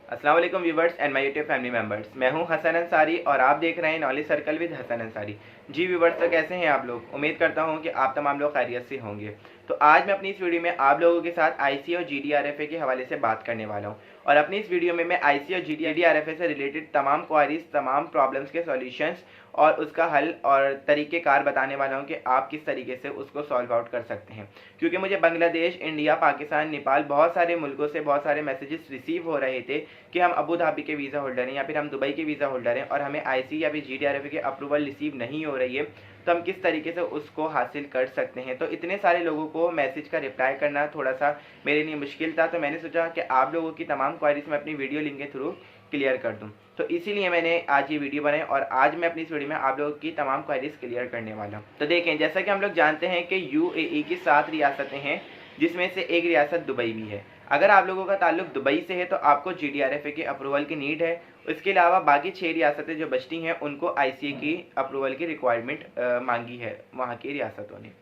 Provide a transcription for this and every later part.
अस्सलाम वालेकुम viewers and my YouTube family members. मैं हूं हसन अंसारी और आप देख रहे हैं knowledge circle with Hasan Ansari. जी व्यूवर्स, तो कैसे हैं आप लोग? उम्मीद करता हूं कि आप तमाम लोग खैरियत से होंगे। तो आज मैं अपनी इस वीडियो में आप लोगों के साथ आईसी और जीडीआरएफए के हवाले से बात करने वाला हूं और अपनी इस वीडियो में मैं आईसी और जीडीआरएफए से रिलेटेड तमाम क्वारीज, तमाम प्रॉब्लम्स के सॉल्यूशंस और उसका हल और तरीक़ेकार बताने वाला हूं कि आप किस तरीके से उसको सॉल्व आउट कर सकते हैं। क्योंकि मुझे बांग्लादेश, इंडिया, पाकिस्तान, नेपाल, बहुत सारे मुल्कों से बहुत सारे मैसेजेस रिसीव हो रहे थे कि हम अबू धाबी के वीज़ा होल्डर हैं या फिर हम दुबई के वीज़ा होल्डर हैं और हमें आईसी या फिर जीडीआरएफ के अप्रूवल रिसीव नहीं हो रही है, तो हम किस तरीके से उसको हासिल कर सकते हैं। तो इतने सारे लोगों को मैसेज का रिप्लाई करना थोड़ा सा मेरे लिए मुश्किल था, तो मैंने सोचा कि आप लोगों की तमाम क्वारीज मैं अपनी वीडियो लिंक के थ्रू क्लियर कर दूं। तो इसीलिए मैंने आज ये वीडियो बनाई और आज मैं अपनी इस वीडियो में आप लोगों की तमाम क्वारीज क्लियर करने वाला हूँ। तो देखें, जैसा कि हम लोग जानते हैं कि यूएई की 7 रियासतें हैं, जिसमें से एक रियासत दुबई भी है। अगर आप लोगों का ताल्लुक दुबई से है तो आपको जीडीआरएफए के अप्रूवल की नीड है। इसके अलावा बाकी 6 रियासतें जो बचती हैं उनको आईसीए की अप्रूवल की रिक्वायरमेंट मांगी है वहाँ की रियासतों ने।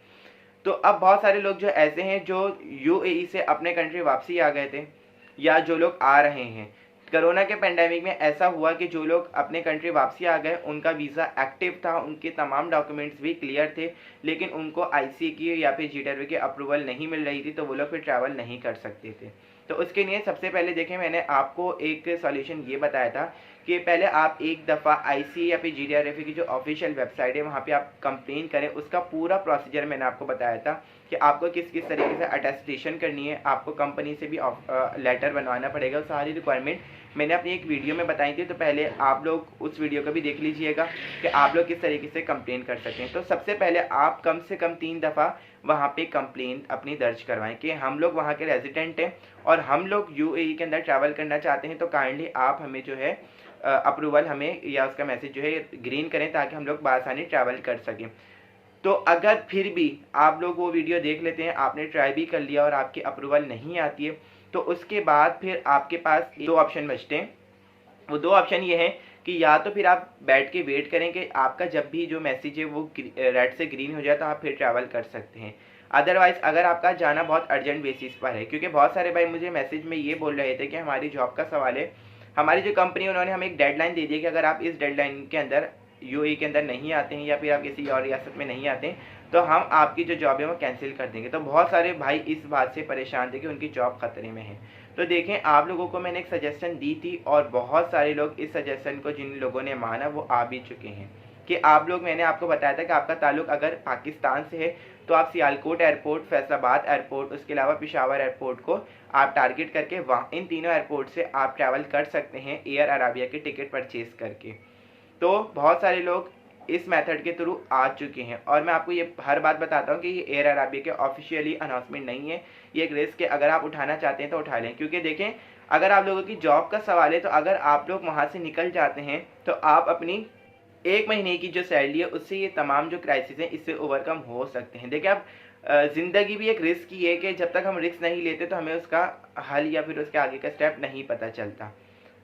तो अब बहुत सारे लोग जो ऐसे हैं जो यूएई से अपने कंट्री वापसी आ गए थे या जो लोग आ रहे हैं, कोरोना के पेंडेमिक में ऐसा हुआ कि जो लोग अपने कंट्री वापसी आ गए उनका वीज़ा एक्टिव था, उनके तमाम डॉक्यूमेंट्स भी क्लियर थे, लेकिन उनको आईसी की या फिर जीडीआरएफ की अप्रूवल नहीं मिल रही थी, तो वो लोग फिर ट्रैवल नहीं कर सकते थे। तो उसके लिए सबसे पहले देखें, मैंने आपको एक सॉल्यूशन ये बताया था कि पहले आप एक दफ़ा आईसी या फिर जीडीआरएफ की जो ऑफिशियल वेबसाइट है वहाँ पे आप कंप्लेन करें। उसका पूरा प्रोसीजर मैंने आपको बताया था कि आपको किस किस तरीके से अटेस्टेशन करनी है, आपको कंपनी से भी लेटर बनवाना पड़ेगा। सारी रिक्वायरमेंट मैंने अपनी एक वीडियो में बताई थी, तो पहले आप लोग उस वीडियो को भी देख लीजिएगा कि आप लोग किस तरीके से कंप्लेन कर सकते हैं। तो सबसे पहले आप कम से कम 3 दफ़ा वहाँ पे कंप्लेन अपनी दर्ज करवाएं कि हम लोग वहाँ के रेजिडेंट हैं और हम लोग यूएई के अंदर ट्रैवल करना चाहते हैं, तो काइंडली आप हमें जो है अप्रूवल हमें या उसका मैसेज जो है ग्रीन करें ताकि हम लोग बआसानी ट्रैवल कर सकें। तो अगर फिर भी आप लोग वो वीडियो देख लेते हैं, आपने ट्राई भी कर लिया और आपकी अप्रूवल नहीं आती है, तो उसके बाद फिर आपके पास 2 ऑप्शन बचते हैं। वो 2 ऑप्शन ये हैं कि या तो फिर आप बैठ के वेट करें कि आपका जब भी जो मैसेज है वो रेड से ग्रीन हो जाए तो आप फिर ट्रैवल कर सकते हैं। अदरवाइज़ अगर आपका जाना बहुत अर्जेंट बेसिस पर है, क्योंकि बहुत सारे भाई मुझे मैसेज में ये बोल रहे थे कि हमारी जॉब का सवाल है, हमारी जो कंपनी है उन्होंने हमें एक डेडलाइन दे दी है कि अगर आप इस डेडलाइन के अंदर यूएई के अंदर नहीं आते हैं या फिर आप किसी और रियासत में नहीं आते हैं तो हम आपकी जो जॉब है वो कैंसिल कर देंगे। तो बहुत सारे भाई इस बात से परेशान थे कि उनकी जॉब खतरे में है। तो देखें, आप लोगों को मैंने एक सजेशन दी थी और बहुत सारे लोग इस सजेशन को जिन लोगों ने माना वो आ भी चुके हैं कि आप लोग, मैंने आपको बताया था कि आपका ताल्लुक अगर पाकिस्तान से है तो आप सियालकोट एयरपोर्ट, फैसलाबाद एयरपोर्ट, उसके अलावा पेशावर एयरपोर्ट को आप टारगेट करके वहाँ इन तीनों एयरपोर्ट से आप ट्रैवल कर सकते हैं एयर अराबिया की टिकट परचेज करके। तो बहुत सारे लोग इस मेथड के थ्रू आ चुके हैं और मैं आपको ये हर बात बताता हूँ कि ये एयर अराबिया के ऑफिशियली अनाउंसमेंट नहीं है, ये एक रिस्क है। अगर आप उठाना चाहते हैं तो उठा लें, क्योंकि देखें अगर आप लोगों की जॉब का सवाल है तो अगर आप लोग वहाँ से निकल जाते हैं तो आप अपनी 1 महीने की जो सैलरी है उससे ये तमाम जो क्राइसिस हैं इससे ओवरकम हो सकते हैं। देखिए, अब ज़िंदगी भी एक रिस्क ही है कि जब तक हम रिस्क नहीं लेते तो हमें उसका हल या फिर उसके आगे का स्टेप नहीं पता चलता।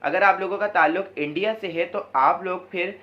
अगर आप लोगों का ताल्लुक इंडिया से है तो आप लोग फिर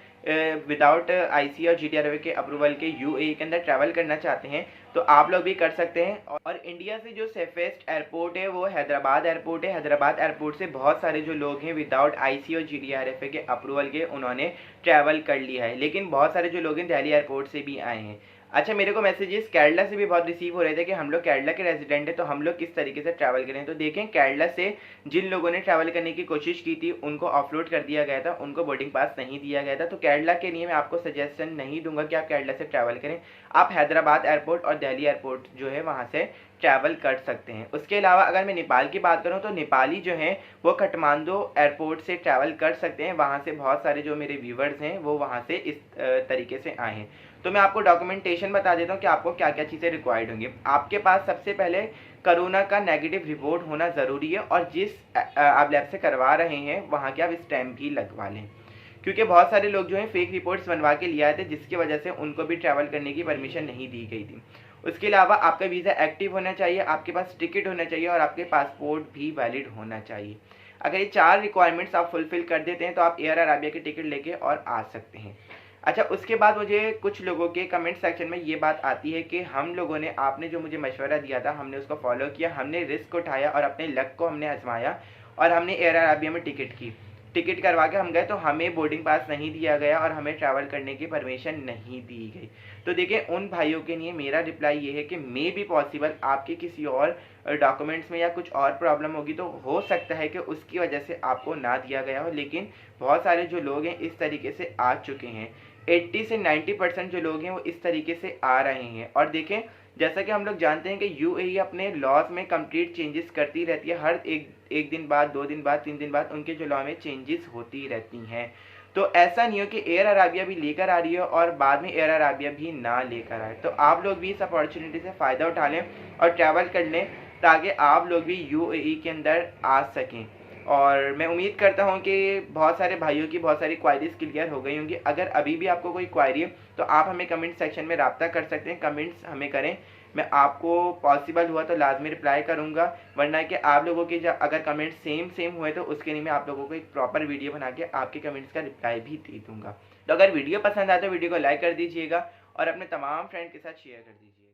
विदाउट आईसी और जीडीआरएफ के अप्रूवल के यूएई के अंदर ट्रैवल करना चाहते हैं तो आप लोग भी कर सकते हैं। और इंडिया से जो सेफेस्ट एयरपोर्ट है वो हैदराबाद एयरपोर्ट है। हैदराबाद एयरपोर्ट से बहुत सारे जो लोग हैं विदाउट आईसी और जीडीआरएफ के अप्रूवल के उन्होंने ट्रैवल कर लिया है, लेकिन बहुत सारे जो लोग हैं दिल्ली एयरपोर्ट से भी आए हैं। अच्छा, मेरे को मैसेजेस केरला से भी बहुत रिसीव हो रहे थे कि हम लोग केरला के रेजिडेंट हैं तो हम लोग किस तरीके से ट्रैवल करें। तो देखें, केरला से जिन लोगों ने ट्रैवल करने की कोशिश की थी उनको ऑफलोड कर दिया गया था, उनको बोर्डिंग पास नहीं दिया गया था। तो केरला के लिए मैं आपको सजेशन नहीं दूंगा कि आप केरला से ट्रैवल करें। आप हैदराबाद एयरपोर्ट और दिल्ली एयरपोर्ट जो है वहाँ से ट्रैवल कर सकते हैं। उसके अलावा अगर मैं नेपाल की बात करूं तो नेपाली जो हैं वो काठमांडू एयरपोर्ट से ट्रैवल कर सकते हैं। वहाँ से बहुत सारे जो मेरे व्यूवर्स हैं वो वहाँ से इस तरीके से आए हैं। तो मैं आपको डॉक्यूमेंटेशन बता देता हूँ कि आपको क्या क्या चीज़ें रिक्वायर्ड होंगी। आपके पास सबसे पहले कोरोना का नेगेटिव रिपोर्ट होना ज़रूरी है और जिस आप लैब से करवा रहे हैं वहाँ के आप स्टैम्प भी लगवा लें, क्योंकि बहुत सारे लोग जो हैं फेक रिपोर्ट्स बनवा के लिए आए थे जिसकी वजह से उनको भी ट्रैवल करने की परमिशन नहीं दी गई थी। उसके अलावा आपका वीज़ा एक्टिव होना चाहिए, आपके पास टिकट होना चाहिए और आपके पासपोर्ट भी वैलिड होना चाहिए। अगर ये 4 रिक्वायरमेंट्स आप फुलफिल कर देते हैं तो आप एयर अराबिया की टिकट लेके और आ सकते हैं। अच्छा, उसके बाद मुझे कुछ लोगों के कमेंट सेक्शन में ये बात आती है कि हम लोगों ने, आपने जो मुझे मशवरा दिया था हमने उसको फॉलो किया, हमने रिस्क उठाया और अपने लक को हमने आजमाया और हमने एयर अराबिया में टिकट करवा के हम गए, तो हमें बोर्डिंग पास नहीं दिया गया और हमें ट्रैवल करने की परमिशन नहीं दी गई। तो देखिए उन भाइयों के लिए मेरा रिप्लाई ये है कि मे बी पॉसिबल आपके किसी और डॉक्यूमेंट्स में या कुछ और प्रॉब्लम होगी, तो हो सकता है कि उसकी वजह से आपको ना दिया गया हो। लेकिन बहुत सारे जो लोग हैं इस तरीके से आ चुके हैं, 80 से 90% जो लोग हैं वो इस तरीके से आ रहे हैं। और देखें, जैसा कि हम लोग जानते हैं कि यूएई अपने लॉज में कंप्लीट चेंजेस करती रहती है, हर एक दिन बाद, 2 दिन बाद, 3 दिन बाद उनके जो लॉ में चेंजेस होती रहती हैं। तो ऐसा नहीं हो कि एयर अराबिया भी लेकर आ रही है और बाद में एयर अराबिया भी ना लेकर आए। तो आप लोग भी इस अपॉर्चुनिटी से फ़ायदा उठा लें और ट्रैवल कर लें, ताकि आप लोग भी यूएई के अंदर आ सकें। और मैं उम्मीद करता हूं कि बहुत सारे भाइयों की बहुत सारी क्वायरीज क्लियर हो गई होंगी। अगर अभी भी आपको कोई क्वायरी है तो आप हमें कमेंट सेक्शन में रब्ता कर सकते हैं, कमेंट्स हमें करें। मैं आपको पॉसिबल हुआ तो लाजमी रिप्लाई करूंगा, वरना कि आप लोगों के जब अगर कमेंट्स सेम हुए तो उसके लिए मैं आप लोगों को एक प्रॉपर वीडियो बना के आपके कमेंट्स का रिप्लाई भी दे दूंगा। तो अगर वीडियो पसंद आए तो वीडियो को लाइक कर दीजिएगा और अपने तमाम फ्रेंड के साथ शेयर कर दीजिए।